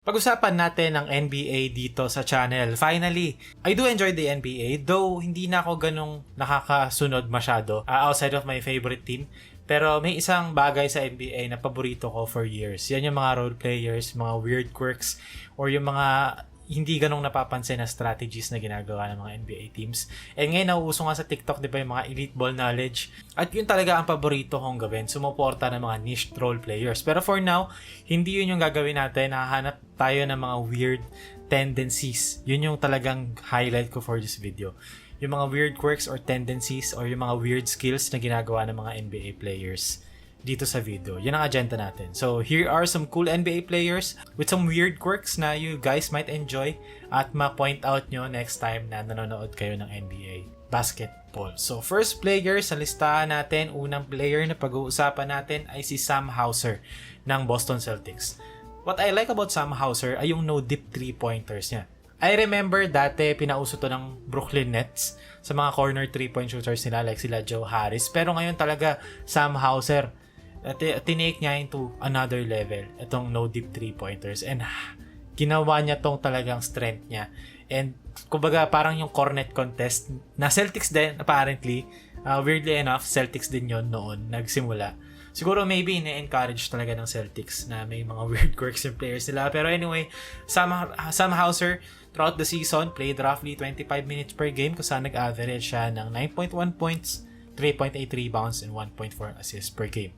Pag-usapan natin ang NBA dito sa channel. Finally, I do enjoy the NBA, though hindi na ako ganong nakakasunod masyado outside of my favorite team. Pero may isang bagay sa NBA na paborito ko for years. Yan yung mga role players, mga weird quirks, or yung mga hindi ganong napapansin na strategies na ginagawa ng mga NBA teams. And ngayon, nauuso nga sa TikTok, di ba, yung mga elite ball knowledge. At yun talaga ang paborito kong gawin, sumuporta ng mga niche role players. Pero for now, hindi yun yung gagawin natin. Hahanap tayo ng mga weird tendencies. Yun yung talagang highlight ko for this video. Yung mga weird quirks or tendencies or yung mga weird skills na ginagawa ng mga NBA players dito sa video. Yun ang agenda natin. So, here are some cool NBA players with some weird quirks na you guys might enjoy at ma-point out nyo next time na nanonood kayo ng NBA basketball. So, first player sa listahan natin, unang player na pag-uusapan natin ay si Sam Hauser ng Boston Celtics. What I like about Sam Hauser ay yung no-dip 3-pointers niya. I remember dati pinauso to ng Brooklyn Nets sa mga corner 3-point shooters nila like sila Joe Harris. Pero ngayon talaga Sam Hauser tinake niya into another level itong no-dip 3-pointers and ginawa niya tong talagang strength niya. And kumbaga parang yung cornet contest na Celtics din apparently, weirdly enough Celtics din yon noon nagsimula. Siguro maybe ine-encourage talaga ng Celtics na may mga weird quirks yung players nila. Pero anyway, Sam Hauser throughout the season played roughly 25 minutes per game kung saan nag-average siya ng 9.1 points, 3.8 rebounds, and 1.4 assists per game.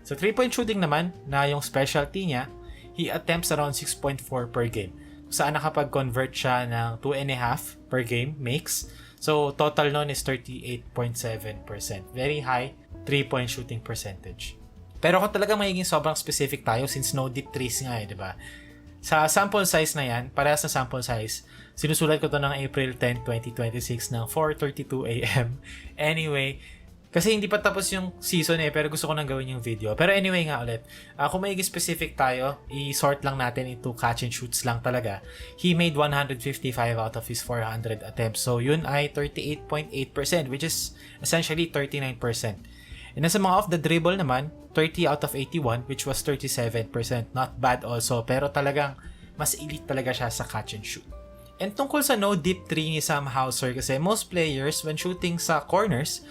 Sa 3-point shooting naman, na yung specialty niya, he attempts around 6.4 per game. Kung saan nakapag-convert siya ng 2.5 per game makes. So, total nun is 38.7%. Very high 3-point shooting percentage. Pero kung talagang magiging sobrang specific tayo, since no deep threes nga di ba? Sa sample size na yan, parehas na sample size, sinusulat ko to ng April 10, 2026 ng 4:32 AM. Anyway, kasi hindi pa tapos yung season pero gusto ko nang gawin yung video. Pero anyway nga ulit, kung magiging specific tayo, i-sort lang natin into catch and shoots lang talaga. He made 155 out of his 400 attempts. So yun ay 38.8%, which is essentially 39%. And sa mga off the dribble naman, 30 out of 81, which was 37%. Not bad also, pero talagang mas elite talaga siya sa catch and shoot. And tungkol sa no deep 3 ni Sam Hauser, kasi most players when shooting sa corners,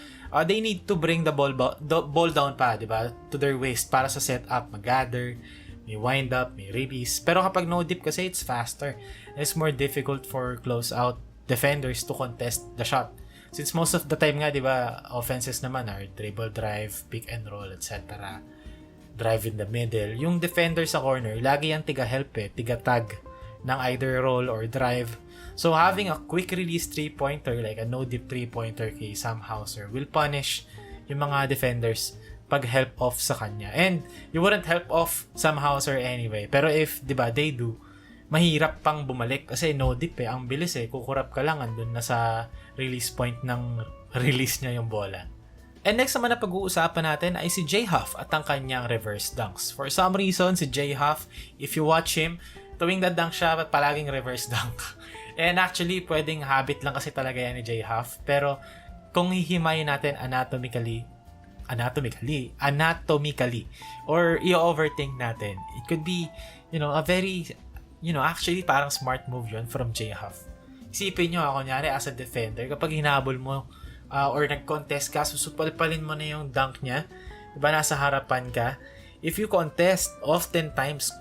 they need to bring the ball down pa, di ba? To their waist para sa setup, mag-gather, may wind up, may release. Pero kapag no dip kasi, it's faster. It's more difficult for close-out defenders to contest the shot. Since most of the time nga, di ba, offenses naman are dribble drive, pick and roll, etc. Drive in the middle. Yung defender sa corner, lagi yung tiga-help tiga-tag ng either roll or drive. So having a quick release 3-pointer like a no-dip 3-pointer kay Sam Hauser will punish yung mga defenders pag help off sa kanya. And you wouldn't help off Sam Hauser anyway. Pero if, di ba, they do, mahirap pang bumalik kasi no-dip ang bilis kukurap ka lang andun na sa release point ng release niya yung bola. And next naman na pag-uusapan natin ay si Jay Huff at ang kanyang reverse dunks. For some reason, si Jay Huff, if you watch him, tuwing na-dunk siya, palaging reverse dunk. And actually, pwedeng habit lang kasi talaga yan ni Jay Huff. Pero kung hihimayin natin anatomically, or i-overthink natin, it could be, a very, actually parang smart move yun from Jay Huff. Isipin nyo, kunyari as a defender, kapag hinabol mo, or nag-contest ka, susupalpalin mo na yung dunk niya, diba, nasa harapan ka. If you contest, oftentimes,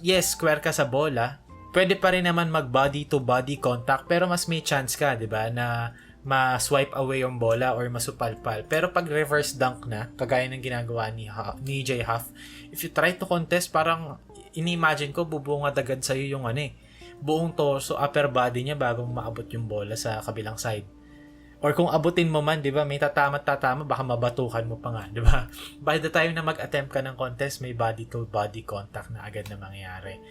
yes, square ka sa bola, pwede pa rin naman mag-body to body contact, pero mas may chance ka, 'di ba, na ma-swipe away yung bola or masupalpal. Pero pag reverse dunk na, kagaya ng ginagawa ni Jay Huff, if you try to contest, parang ini-imagine ko bubungad agad sa iyo yung buong torso, upper body niya bago maabot yung bola sa kabilang side. Or kung abutin mo man, 'di ba, may tatama baka mabatukan mo pa nga, 'di ba? By the time na mag-attempt ka ng contest, may body to body contact na agad na mangyayari.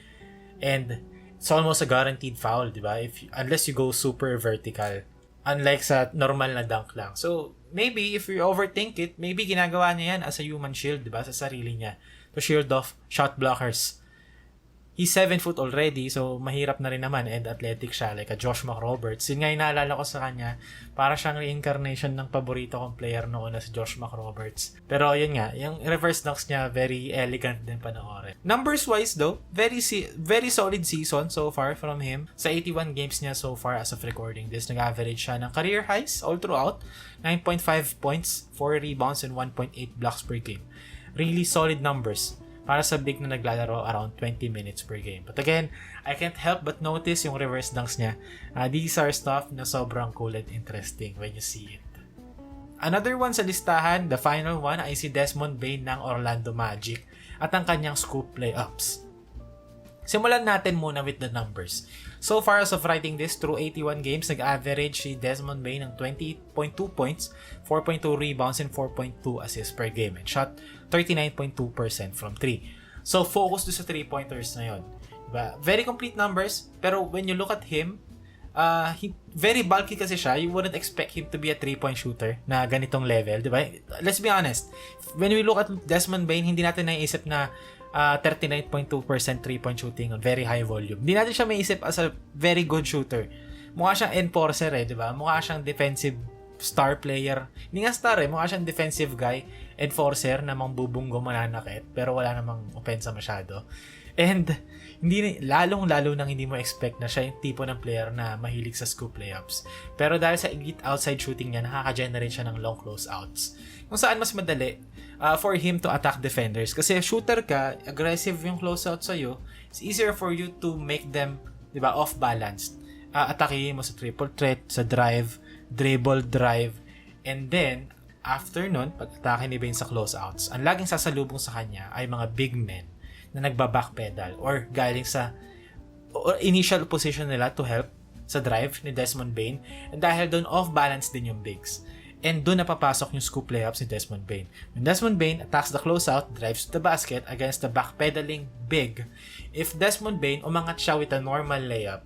And it's almost a guaranteed foul, di ba? Unless you go super vertical. Unlike sa normal na dunk lang. So, maybe if you overthink it, maybe ginagawa niya yan as a human shield, di ba? Sa sarili niya. To shield off shot blockers. He's 7 foot already, so mahirap na rin naman and athletic siya, like a Josh McRoberts. Yun nga yung naalala ko sa kanya, para siyang reincarnation ng paborito kong player noon na si Josh McRoberts. Pero yun nga, yung reverse dunks niya, very elegant din panoorin. Numbers wise though, very solid season so far from him. Sa 81 games niya so far as of recording this, nag-average siya ng career highs all throughout, 9.5 points, 4 rebounds, and 1.8 blocks per game. Really solid numbers para sa big na naglalaro around 20 minutes per game. But again, I can't help but notice yung reverse dunks niya. These are stuff na sobrang cool and interesting when you see it. Another one sa listahan, the final one, ay si Desmond Bane ng Orlando Magic at ang kanyang scoop playoffs. Simulan natin muna with the numbers. So far as of writing this, through 81 games, nag-average si Desmond Bane ng 20.2 points, 4.2 rebounds, and 4.2 assists per game, and shot 39.2% from 3. So focus doon sa 3-pointers na yun. Diba? Very complete numbers, pero when you look at him, very bulky kasi siya. You wouldn't expect him to be a 3-point shooter na ganitong level, diba? Let's be honest. When we look at Desmond Bane, hindi natin naisip na 39.2% 3-point shooting on very high volume. Hindi natin siya maisip as a very good shooter. Mukha siyang enforcer diba? Mukha siyang defensive star player. Hindi nga star mukha siyang defensive guy, enforcer na mangbubunggo mananakit, pero wala namang opensa masyado. And lalong-lalo nang hindi mo expect na siya yung tipo ng player na mahilig sa scoop layups. Pero dahil sa elite outside shooting niya, nakaka-generate siya ng long closeouts. Kung saan mas madali for him to attack defenders. Kasi shooter ka, aggressive yung closeout sa'yo, it's easier for you to make them, di ba, off-balanced. Atakihin mo sa triple threat, sa drive, dribble, drive, and then, after nun, pag-atake ni Bane sa closeouts, ang laging sasalubong sa kanya ay mga big men na nagba-backpedal or galing sa initial position nila to help sa drive ni Desmond Bane, and dahil doon off-balance din yung bigs. And doon napapasok yung scoop layups ni Desmond Bane. When Desmond Bane attacks the closeout, drives to the basket against the backpedaling big, if Desmond Bane umangat siya with a normal layup,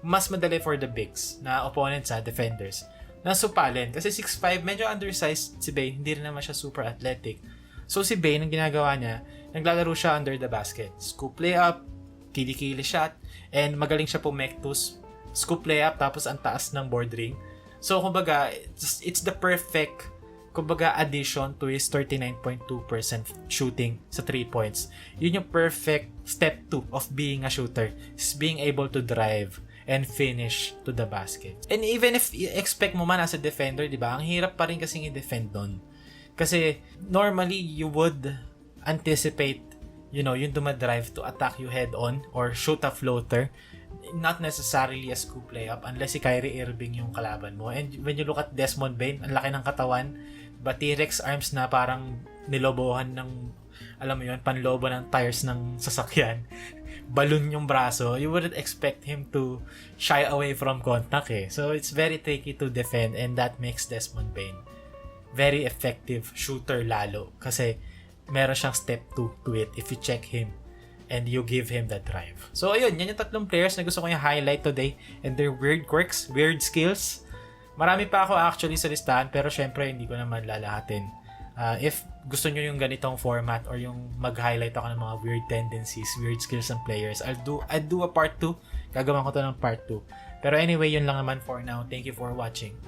mas madali for the bigs na opponents defenders na supalin. Kasi 6'5", medyo undersized si Bane, hindi rin naman siya super athletic. So si Bane, ang ginagawa niya, naglalaro siya under the basket. Scoop layup, kilikili shot, and magaling siya pumektus. Scoop layup, tapos ang taas ng board ring. So, kumbaga, it's the perfect, kumbaga, addition to his 39.2% shooting sa 3 points. Yun yung perfect step 2 of being a shooter, is being able to drive and finish to the basket. And even if expect mo man as a defender, di ba, ang hirap pa rin kasing i-defend doon. Kasi, normally, you would anticipate, yung dumadrive to attack you head-on or shoot a floater. Not necessarily a scoop layup unless si Kyrie Irving yung kalaban mo. And when you look at Desmond Bane, ang laki ng katawan, but T-Rex arms na parang nilobohan ng, alam mo yun, panlobo ng tires ng sasakyan. Balloon yung braso. You wouldn't expect him to shy away from contact So it's very tricky to defend, and that makes Desmond Bane very effective shooter lalo. Kasi meron siyang step 2 to it if you check him and you give him that drive. So, ayun, yan yung tatlong players na gusto ko yung highlight today, and their weird quirks, weird skills. Marami pa ako actually sa listahan, pero syempre hindi ko naman lalahatin. If gusto nyo yung ganitong format or yung mag-highlight ako ng mga weird tendencies, weird skills ng players, I'll do a part 2. Gagawin ko to ng part 2. Pero anyway, yun lang naman for now. Thank you for watching.